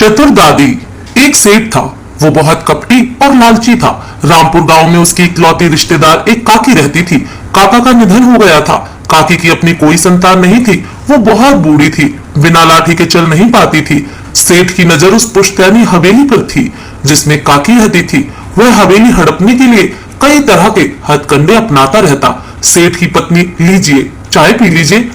चतुर दादी। एक सेठ था, वो बहुत कपटी और लालची था। रामपुर गांव में उसकी इकलौती रिश्तेदार एक काकी रहती थी। काका का निधन हो गया था। काकी की अपनी कोई संतान नहीं थी। वो बहुत बूढ़ी थी, बिना लाठी के चल नहीं पाती थी। सेठ की नजर उस पुश्तैनी हवेली पर थी जिसमें काकी रहती थी। वह हवेली हड़पने के लिए कई तरह के हथकंडे अपनाता रहता। सेठ की पत्नी, लीजिए चाय पी लीजिए,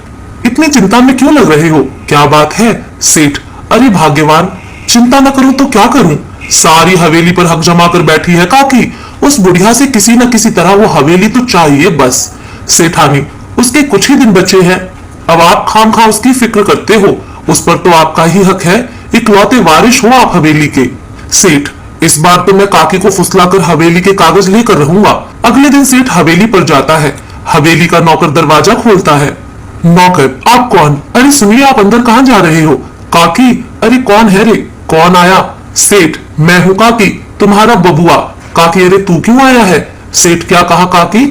इतनी चिंता में क्यों लग रहे हो, क्या बात है? सेठ, अरे भाग्यवान, चिंता न करूं तो क्या करूं? सारी हवेली पर हक जमा कर बैठी है काकी। उस बुढ़िया से किसी न किसी तरह वो हवेली तो चाहिए बस। सेठानी, उसके कुछ ही दिन बचे हैं, अब आप खामखा उसकी फिक्र करते हो। उस पर तो आपका ही हक है, इकलौते वारिस हो आप हवेली के। सेठ, इस बार तो मैं काकी को फुसलाकर हवेली के कागज लेकर रहूंगा। अगले दिन सेठ हवेली पर जाता है। हवेली का नौकर दरवाजा खोलता है। नौकर, आप कौन? अरे सुनिए, आप अंदर कहाँ जा रहे हो? काकी, अरे कौन है रे? कौन आया? सेठ, मैं हूँ काकी, तुम्हारा बबुआ। काकी, अरे तू क्यों आया है? सेठ, क्या कहा काकी?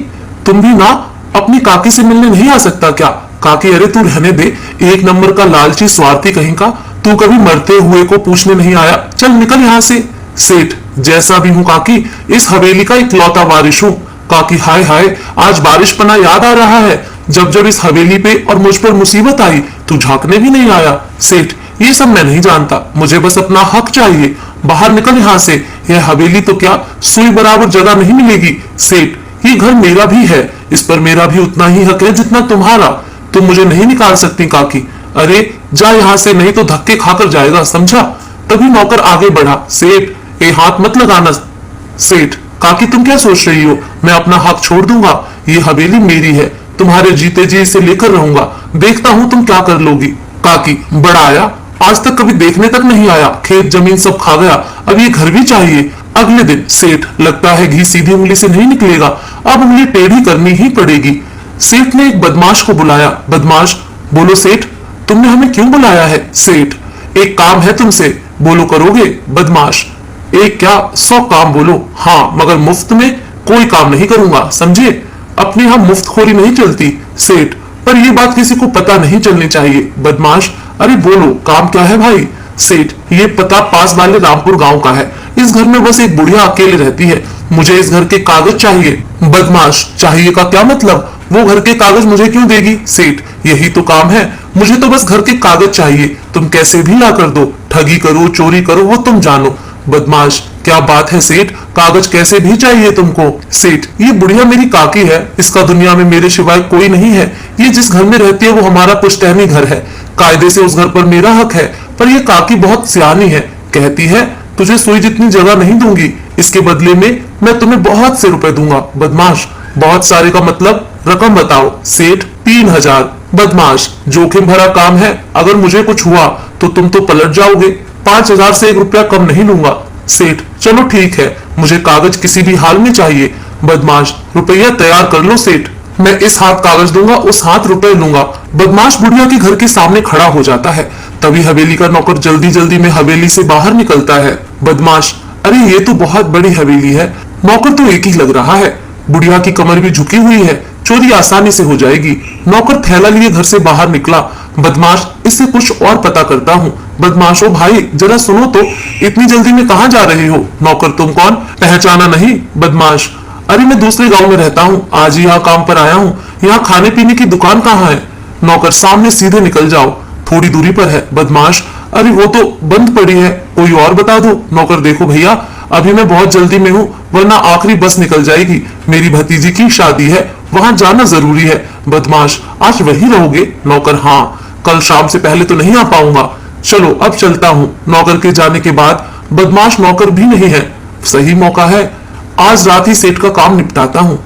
तुम भी ना अपनी काकी से मिलने नहीं आ सकता क्या? काकी, अरे तू रहने दे, एक नंबर का लालची स्वार्थी कहीं का। तू कभी मरते हुए को पूछने नहीं आया, चल निकल यहाँ से। सेठ, जैसा भी हूँ काकी, इस हवेली का इकलौता वारिस हूँ। काकी, हाय हाय, आज बारिश पना याद आ रहा है। जब जब इस हवेली पे और मुझ पर मुसीबत आई, तू झांकने भी नहीं आया। सेठ, ये सब मैं नहीं जानता, मुझे बस अपना हक चाहिए। बाहर निकल यहाँ से, यह हवेली तो क्या सुई बराबर जगह नहीं मिलेगी। सेठ, ये घर मेरा भी है, इस पर मेरा भी उतना ही हक है जितना तुम्हारा। तुम मुझे नहीं निकाल सकती काकी। अरे जा यहाँ से, नहीं तो धक्के खाकर जाएगा, समझा? तभी नौकर आगे बढ़ा। सेठ, ये हाथ मत लगाना। सेठ, काकी तुम क्या सोच रही हो? मैं अपना हक छोड़ दूंगा? ये हवेली मेरी है, तुम्हारे जीते जी इसे लेकर रहूंगा, देखता हूँ तुम क्या कर लोगी। काकी, बड़ा आया, आज तक कभी देखने तक नहीं आया, खेत जमीन सब खा गया, अब ये घर भी चाहिए। अगले दिन, सेठ, लगता है घी सीधी उंगली से नहीं निकलेगा, अब उंगली टेढ़ी करनी ही पड़ेगी। सेठ ने एक बदमाश को बुलाया। बदमाश, बोलो सेठ, तुमने हमें क्यों बुलाया है? सेठ, एक काम है तुमसे, बोलो करोगे? बदमाश, एक क्या 100 काम बोलो। हाँ, मगर मुफ्त में कोई काम नहीं करूंगा, समझे? अपने यहाँ मुफ्तखोरी नहीं चलती। सेठ, पर ये बात किसी को पता नहीं चलनी चाहिए। बदमाश, अरे बोलो काम क्या है भाई? सेठ, ये पता पास वाले रामपुर गांव का है, इस घर में बस एक बुढ़िया अकेले रहती है, मुझे इस घर के कागज चाहिए। बदमाश, चाहिए का क्या मतलब? वो घर के कागज मुझे क्यों देगी? सेठ, यही तो काम है, मुझे तो बस घर के कागज चाहिए, तुम कैसे भी ला कर दो, ठगी करो चोरी करो वो तुम जानो। बदमाश, क्या बात है सेठ, कागज कैसे भी चाहिए तुमको? सेठ, ये बुढ़िया मेरी काकी है, इसका दुनिया में मेरे सिवाय कोई नहीं है। ये जिस घर में रहती है वो हमारा पुश्तैनी घर है, कायदे से उस घर पर मेरा हक है। पर ये काकी बहुत सियानी है, कहती है तुझे सुई जितनी जगह नहीं दूंगी, इसके बदले में मैं तुम्हें बहुत से रुपए दूंगा। बदमाश, बहुत सारे का मतलब रकम बताओ। सेठ, 3000। बदमाश, जोखिम भरा काम है, अगर मुझे कुछ हुआ तो तुम तो पलट जाओगे, 5000 से 1 रुपया कम नहीं लूंगा। सेठ, चलो ठीक है, मुझे कागज किसी भी हाल में चाहिए। बदमाश, रुपया तैयार कर लो सेठ, मैं इस हाथ कागज दूंगा, उस हाथ रुपए लूंगा। बदमाश बुढ़िया के घर के सामने खड़ा हो जाता है। तभी हवेली का नौकर जल्दी जल्दी में हवेली से बाहर निकलता है। बदमाश, अरे ये तो बहुत बड़ी हवेली है, नौकर तो एक ही लग रहा है, बुढ़िया की कमर भी झुकी हुई है, चोरी आसानी से हो जाएगी। नौकर थैला लिए घर से बाहर निकला। बदमाश, इससे कुछ और पता करता हूँ। बदमाश, ओ भाई जरा सुनो तो, इतनी जल्दी में कहाँ जा रहे हो? नौकर, तुम कौन, पहचाना नहीं? बदमाश, अरे मैं दूसरे गांव में रहता हूँ, आज ही यहाँ काम पर आया हूँ, यहाँ खाने पीने की दुकान कहाँ है? नौकर, सामने सीधे निकल जाओ, थोड़ी दूरी पर है। बदमाश, अरे वो तो बंद पड़ी है, कोई और बता दो। नौकर, देखो भैया, अभी मैं बहुत जल्दी में हूँ, वरना आखिरी बस निकल जाएगी, मेरी भतीजी की शादी है, वहां जाना जरूरी है। बदमाश, आज वही रहोगे? नौकर, हाँ, कल शाम से पहले तो नहीं आ पाऊंगा, चलो अब चलता हूँ। नौकर के जाने के बाद बदमाश नौकर भी नहीं है, सही मौका है, आज रात ही सेठ का काम निपटाता हूँ।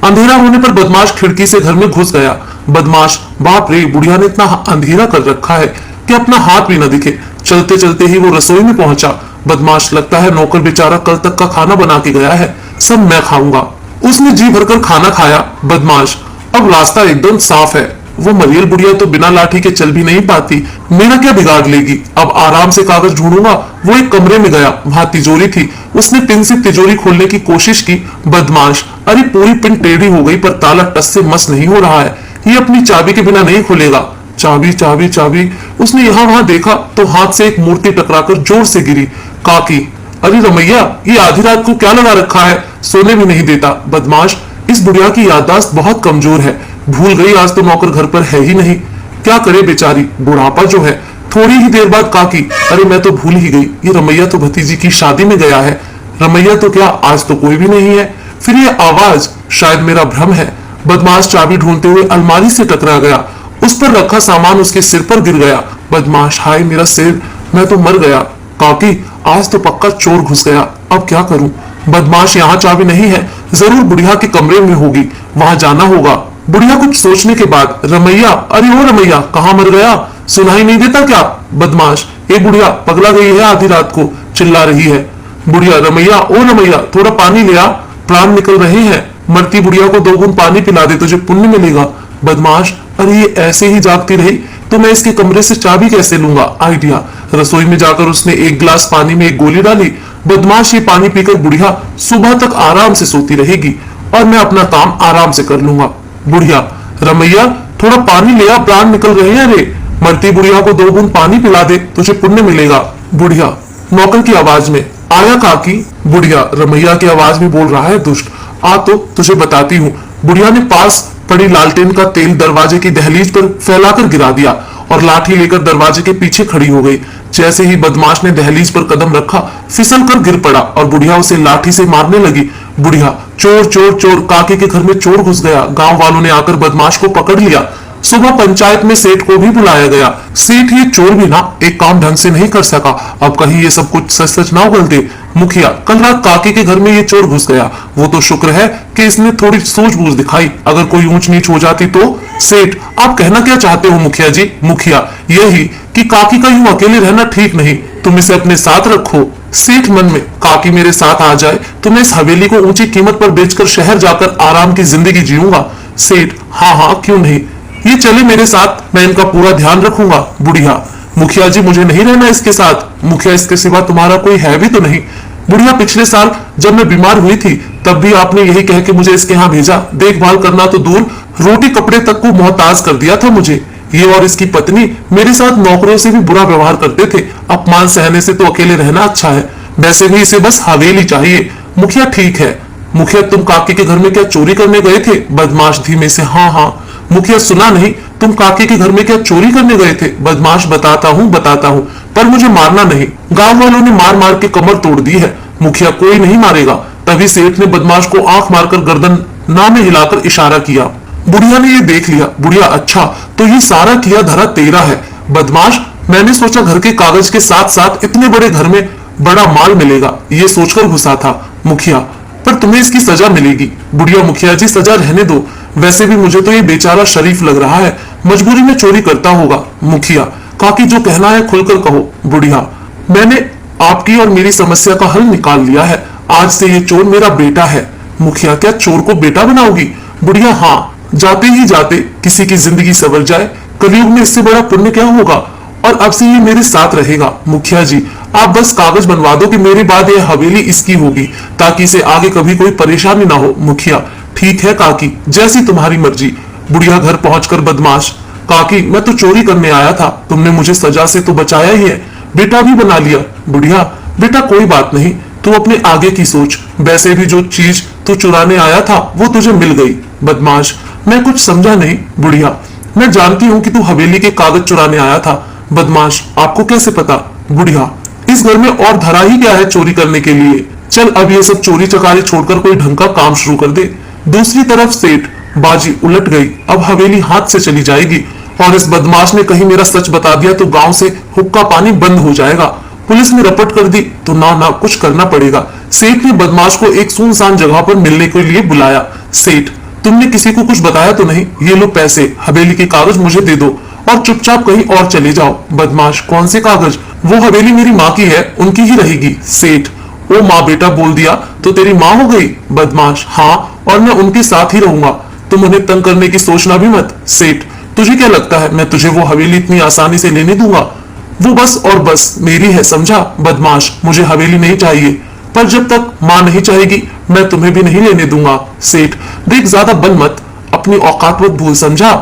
अंधेरा होने पर बदमाश खिड़की से घर में घुस गया। बदमाश, बाप रे, बुढ़िया ने इतना अंधेरा कर रखा है कि अपना हाथ भी न दिखे। चलते चलते ही वो रसोई में पहुंचा। बदमाश, लगता है नौकर बेचारा कल तक का खाना बना के गया है, सब मैं खाऊंगा। उसने जी भरकर खाना खाया। बदमाश, अब रास्ता एकदम साफ है, वो मरियल बुढ़िया तो बिना लाठी के चल भी नहीं पाती, मेरा क्या बिगाड़ लेगी? अब आराम से कागज ढूंढूंगा। वो एक कमरे में गया, वहां तिजोरी थी, उसने पिन से तिजोरी खोलने की कोशिश की। बदमाश, अरे पूरी पिन टेढ़ी हो गई पर ताला टस से मस नहीं हो रहा है, ये अपनी चाबी के बिना नहीं खुलेगा। चाबी चाबी चाबी। उसने यहाँ वहां देखा तो हाथ से एक मूर्ति टकराकर जोर से गिरी। काकी, अरे रमैया, ये आधी रात को क्या लगा रखा है, सोने भी नहीं देता। बदमाश, इस बुढ़िया की याददाश्त बहुत कमजोर है, भूल गई आज तो नौकर घर पर है ही नहीं। क्या करे बेचारी, बुढ़ापा जो है। थोड़ी ही देर बाद काकी, अरे मैं तो भूल ही गई, ये रमैया तो भतीजी की शादी में गया है। रमैया तो क्या, आज तो कोई भी नहीं है। फिर ये आवाज, शायद मेरा भ्रम है। बदमाश चाबी ढूंढते हुए अलमारी से टकरा गया, उस पर रखा सामान उसके सिर पर गिर गया। बदमाश, हाय मेरा सिर, मैं तो मर गया। काकी, आज तो पक्का चोर घुस गया, अब क्या करूं। बदमाश, यहाँ चाबी नहीं है, जरूर बुढ़िया के कमरे में होगी, वहां जाना होगा। बुढ़िया कुछ सोचने के बाद, रमैया, अरे ओ रमैया, कहाँ मर गया, सुनाई नहीं देता क्या। बदमाश, ए बुढ़िया, पगला गई है, आधी रात को चिल्ला रही है। बुढ़िया, रमैया, ओ रमैया, थोड़ा पानी ले आ, प्राण निकल रहे हैं। मरती बुढ़िया को 2 बूंद पानी पिला दे, तुझे पुण्य मिलेगा। बदमाश, अरे ये ऐसे ही जागती रही तो मैं इसके कमरे से चाबी कैसे लूंगा। आइडिया। रसोई में जाकर उसने 1 गिलास पानी में 1 गोली डाली। बदमाश, ये पानी पीकर बुढ़िया सुबह तक आराम से सोती रहेगी और मैं अपना काम आराम से कर लूंगा। बुढ़िया, रमैया, थोड़ा पानी ले आ, प्राण निकल रहे हैं रे। मरती बुढ़िया को 2 बूंद पानी पिला दे, तुझे पुण्य मिलेगा। बुढ़िया, नौकर की आवाज में, आया काकी। बुढ़िया, रमैया की आवाज में बोल रहा है दुष्ट, आ तो तुझे बताती हूँ। बुढ़िया ने पास पड़ी लालटेन का तेल दरवाजे की दहलीज पर फैलाकर गिरा दिया और लाठी लेकर दरवाजे के पीछे खड़ी हो गई। जैसे ही बदमाश ने दहलीज पर कदम रखा, फिसल कर गिर पड़ा और बुढ़िया उसे लाठी से मारने लगी। बुढ़िया, चोर चोर चोर, काके के घर में चोर घुस गया। गांव वालों ने आकर बदमाश को पकड़ लिया। सुबह पंचायत में सेठ को भी बुलाया गया। सेठ ये चोर भी ना एक काम ढंग से नहीं कर सका, अब कहीं ये सब कुछ सच सच ना उगल दे। मुखिया, कल रात काके के घर में ये चोर घुस गया, वो तो शुक्र है कि इसने थोड़ी सूझबूझ दिखाई, अगर कोई ऊंच नीच हो जाती तो। सेठ, आप कहना क्या चाहते हो मुखिया जी। मुखिया, यही कि काकी का यूं अकेले रहना ठीक नहीं, तुम इसे अपने साथ रखो। सेठ मन में, काकी मेरे साथ आ जाए तो मैं इस हवेली को ऊंची कीमत पर बेचकर शहर जाकर आराम की जिंदगी जीऊंगा। सेठ, हाँ हाँ क्यों नहीं, ये चले मेरे साथ, मैं इनका पूरा ध्यान रखूंगा। बुढ़िया, मुखिया जी मुझे नहीं रहना इसके साथ। मुखिया, इसके सिवा तुम्हारा कोई है भी तो नहीं। बुढ़िया, पिछले साल जब मैं बीमार हुई थी तब भी आपने यही कह के मुझे इसके यहाँ भेजा, देखभाल करना तो दूर, रोटी कपड़े तक को मोहताज कर दिया था मुझे। ये और इसकी पत्नी मेरे साथ नौकरों से भी बुरा व्यवहार करते थे, अपमान सहने से तो अकेले रहना अच्छा है। वैसे भी इसे बस हवेली चाहिए। मुखिया, ठीक है। मुखिया, तुम काकी के घर में क्या चोरी करने गए थे। बदमाश धीमे से, हाँ हाँ। मुखिया, सुना नहीं, तुम काके के घर में क्या चोरी करने गए थे। बदमाश, बताता हूँ, पर मुझे मारना नहीं, गांव वालों ने मार मार के कमर तोड़ दी है। मुखिया, कोई नहीं मारेगा। तभी सेठ ने बदमाश को आंख मारकर गर्दन ना में हिलाकर इशारा किया। बुढ़िया ने ये देख लिया। बुढ़िया, अच्छा तो ये सारा किया धरा तेरा है। बदमाश, मैंने सोचा घर के कागज के साथ साथ इतने बड़े घर में बड़ा माल मिलेगा, ये सोचकर घुसा था। मुखिया, पर तुम्हें इसकी सजा मिलेगी। बुढ़िया, मुखिया जी सजा रहने दो, वैसे भी मुझे तो ये बेचारा शरीफ लग रहा है, मजबूरी में चोरी करता होगा। मुखिया, काकी जो कहना है खुलकर कहो। बुढ़िया, मैंने आपकी और मेरी समस्या का हल निकाल लिया है, आज से ये चोर मेरा बेटा है। मुखिया, क्या चोर को बेटा बनाओगी। बुढ़िया, हाँ, जाते ही जाते किसी की जिंदगी संवर जाए, कलयुग में इससे बड़ा पुण्य क्या होगा, और अब से ये मेरे साथ रहेगा। मुखिया जी, आप बस कागज बनवा दो कि मेरे बाद ये हवेली इसकी होगी, ताकि इसे आगे कभी कोई परेशानी ना हो। मुखिया, ठीक है काकी, जैसी तुम्हारी मर्जी। बुढ़िया घर पहुंचकर बदमाश, काकी मैं तो चोरी करने आया था, तुमने मुझे सजा से तो बचाया ही है, बेटा भी बना लिया। बुढ़िया, बेटा कोई बात नहीं, तू अपने आगे की सोच, वैसे भी जो चीज तू चुराने आया था वो तुझे मिल गई। बदमाश, मैं कुछ समझा नहीं। बुढ़िया, मैं जानती हूँ कि तू हवेली के कागज चुराने आया था। बदमाश, आपको कैसे पता। बुढ़िया, इस घर में और धरा ही क्या है चोरी करने के लिए, चल अब ये सब चोरी चकारी छोड़कर कोई ढंग का काम शुरू कर दे। दूसरी तरफ सेठ, बाजी उलट गई, अब हवेली हाथ से चली जाएगी, और इस बदमाश ने कहीं मेरा सच बता दिया तो गांव से हुक्का पानी बंद हो जाएगा, पुलिस ने रपट कर दी तो ना कुछ करना पड़ेगा। सेठ ने बदमाश को एक सुनसान जगह पर मिलने के लिए बुलाया। सेठ, तुमने किसी को कुछ बताया तो नहीं, ये लो पैसे, हवेली के कागज मुझे दे दो और चुपचाप कहीं और चले जाओ। बदमाश, कौन से कागज, वो हवेली मेरी माँ की है, उनकी ही रहेगी। सेठ, ओ माँ बेटा बोल दिया तो तेरी माँ हो गई। बदमाश, हाँ, और मैं उनके साथ ही रहूंगा, तुम उन्हें तंग करने की सोचना भी मत। सेठ, तुझे क्या लगता है मैं तुझे वो हवेली इतनी आसानी से लेने दूंगा, वो बस और बस मेरी है, समझा। बदमाश, मुझे हवेली नहीं चाहिए, पर जब तक माँ नहीं चाहेगी मैं तुम्हें भी नहीं लेने दूंगा। सेठ, देख ज्यादा बल मत, अपनी औकात मत भूल, समझा।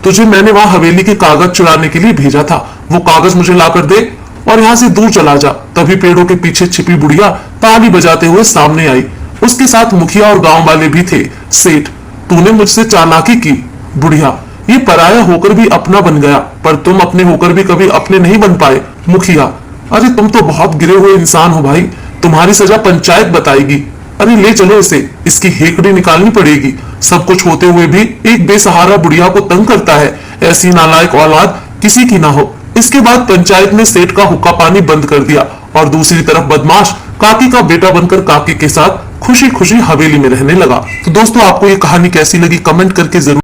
तुझे मैंने वहां हवेली के कागज चुराने के लिए भेजा था, वो कागज मुझे लाकर दे और यहाँ से दूर चला जा। तभी पेड़ों के पीछे छिपी बुढ़िया ताली बजाते हुए सामने आई। उसके साथ मुखिया और गांव वाले भी थे। सेठ, तूने मुझसे चालाकी की। बुढ़िया, ये पराया होकर भी अपना बन गया, पर तुम अपने होकर भी कभी अपने नहीं बन पाए। मुखिया, अरे तुम तो बहुत गिरे हुए इंसान हो भाई, तुम्हारी सजा पंचायत बताएगी। अरे ले चलो इसे, इसकी हेकड़ी निकालनी पड़ेगी। सब कुछ होते हुए भी एक बेसहारा बुढ़िया को तंग करता है, ऐसी नालायक औलाद किसी की ना हो। इसके बाद पंचायत ने सेठ का हुक्का पानी बंद कर दिया और दूसरी तरफ बदमाश काकी का बेटा बनकर काकी के साथ खुशी खुशी हवेली में रहने लगा। तो दोस्तों, आपको ये कहानी कैसी लगी कमेंट करके जरूर